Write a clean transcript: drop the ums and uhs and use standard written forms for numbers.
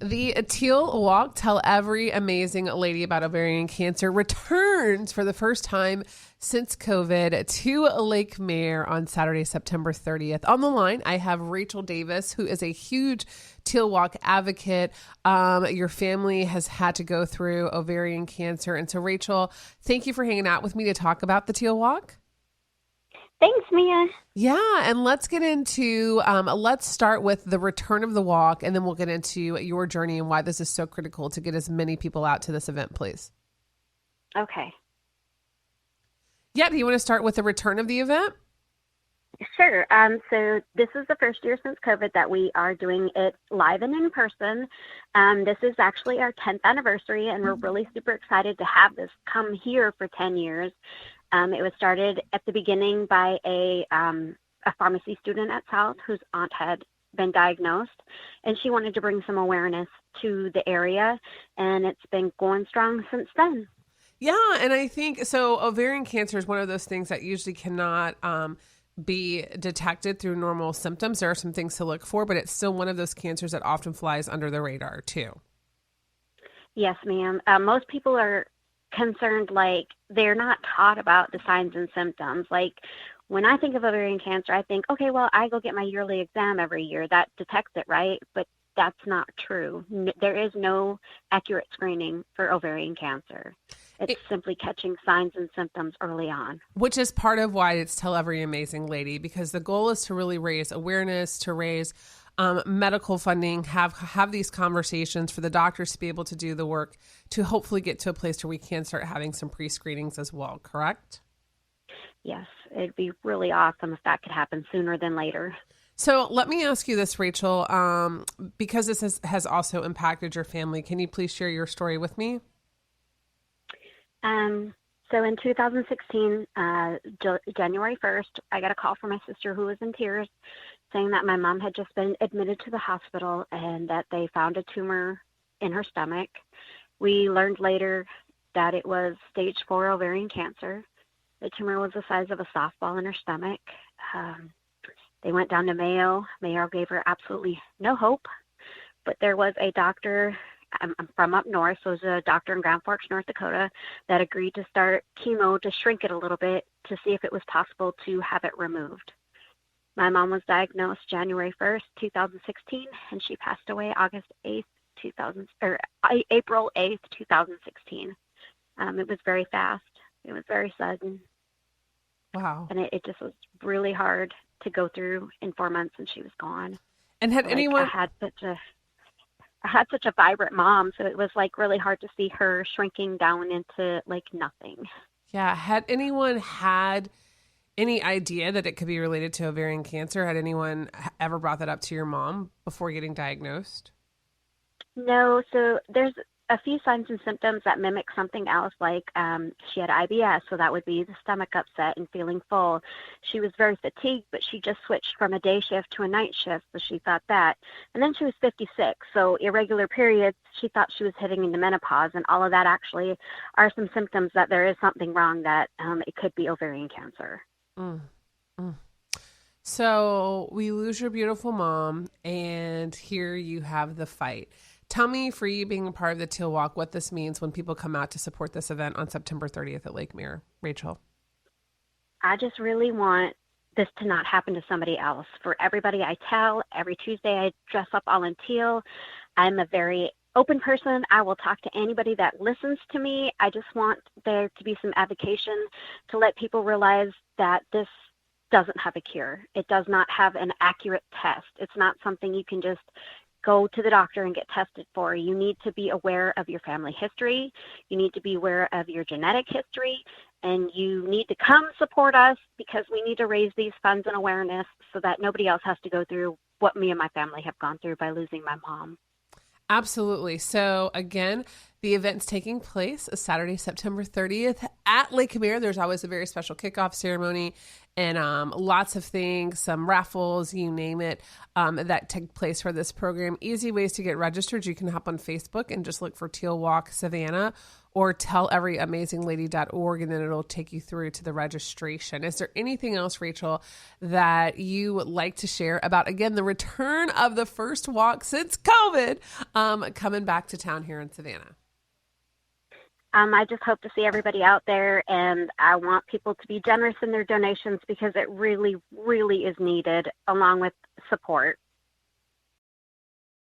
The T.E.A.L walk, Tell Every Amazing Lady About Ovarian Cancer, returns for the first time since COVID to Lake Mare on Saturday, September 30th. On the line, I have Rachel Davis, who is a huge T.E.A.L walk advocate. Your family has had to go through ovarian cancer. And so, Rachel, thank you for hanging out with me to talk about the T.E.A.L walk. Thanks, Mia. Yeah, and let's get into, let's start with the return of the walk, and then we'll get into your journey and why this is so critical to get as many people out to this event, please. Okay. Yeah, do you want to start with the return of the event? Sure. So this is the first year since COVID that we are doing it live and in person. This is actually our 10th anniversary, and we're really super excited to have this come here for 10 years. It was started at the beginning by a pharmacy student at South whose aunt had been diagnosed, and she wanted to bring some awareness to the area, and it's been going strong since then. Yeah, and I think, so ovarian cancer is one of those things that usually cannot be detected through normal symptoms. There are some things to look for, but it's still one of those cancers that often flies under the radar too. Yes, ma'am. Most people are concerned, like, they're not taught about the signs and symptoms. Like, when I think of ovarian cancer, I think, okay, well, I go get my yearly exam every year. That detects it, right? But that's not true. There is no accurate screening for ovarian cancer. It's simply catching signs and symptoms early on. Which is part of why it's Tell Every Amazing Lady, because the goal is to really raise awareness, to raise medical funding, have these conversations for the doctors to be able to do the work to hopefully get to a place where we can start having some pre-screenings as well, correct? Yes, it'd be really awesome if that could happen sooner than later. So let me ask you this, Rachel, because this has also impacted your family. Can you please share your story with me? So in 2016, January 1st, I got a call from my sister who was in tears saying that my mom had just been admitted to the hospital and that they found a tumor in her stomach. We learned later that it was stage 4 ovarian cancer. The tumor was the size of a softball in her stomach. They went down to Mayo. Mayo gave her absolutely no hope, but there was a doctor, I'm from up north, so it was a doctor in Grand Forks, North Dakota, that agreed to start chemo to shrink it a little bit to see if it was possible to have it removed. My mom was diagnosed January 1st, 2016, and she passed away April 8th, 2016. It was very fast. It was very sudden. Wow. And it just was really hard to go through in 4 months, and she was gone. And had anyone... I had such a vibrant mom, so it was like really hard to see her shrinking down into like nothing. Yeah. Had anyone had any idea that it could be related to ovarian cancer? Had anyone ever brought that up to your mom before getting diagnosed? No. So there's a few signs and symptoms that mimic something else, like she had IBS, so that would be the stomach upset and feeling full. She was very fatigued, but she just switched from a day shift to a night shift, so she thought that. And then she was 56, so irregular periods, she thought she was hitting into menopause, and all of that actually are some symptoms that there is something wrong, that it could be ovarian cancer. So we lose your beautiful mom, and here you have the fight. Tell me, for you being a part of the T.E.A.L walk, what this means when people come out to support this event on September 30th at Lake Mare. Rachel. I just really want this to not happen to somebody else. For everybody I tell, every Tuesday I dress up all in teal. I'm a very open person. I will talk to anybody that listens to me. I just want there to be some advocacy to let people realize that this doesn't have a cure. It does not have an accurate test. It's not something you can just go to the doctor and get tested for. You need to be aware of your family history. You need to be aware of your genetic history, and you need to come support us because we need to raise these funds and awareness so that nobody else has to go through what me and my family have gone through by losing my mom. Absolutely. So again, the event's taking place Saturday, September 30th at Lake Mare. There's always a very special kickoff ceremony and lots of things, some raffles, you name it, that take place for this program. Easy ways to get registered. You can hop on Facebook and just look for Teal Walk Savannah, or telleveryamazinglady.org, and then it'll take you through to the registration. Is there anything else, Rachel, that you would like to share about, again, the return of the first walk since COVID coming back to town here in Savannah? I just hope to see everybody out there, and I want people to be generous in their donations because it really, really is needed, along with support.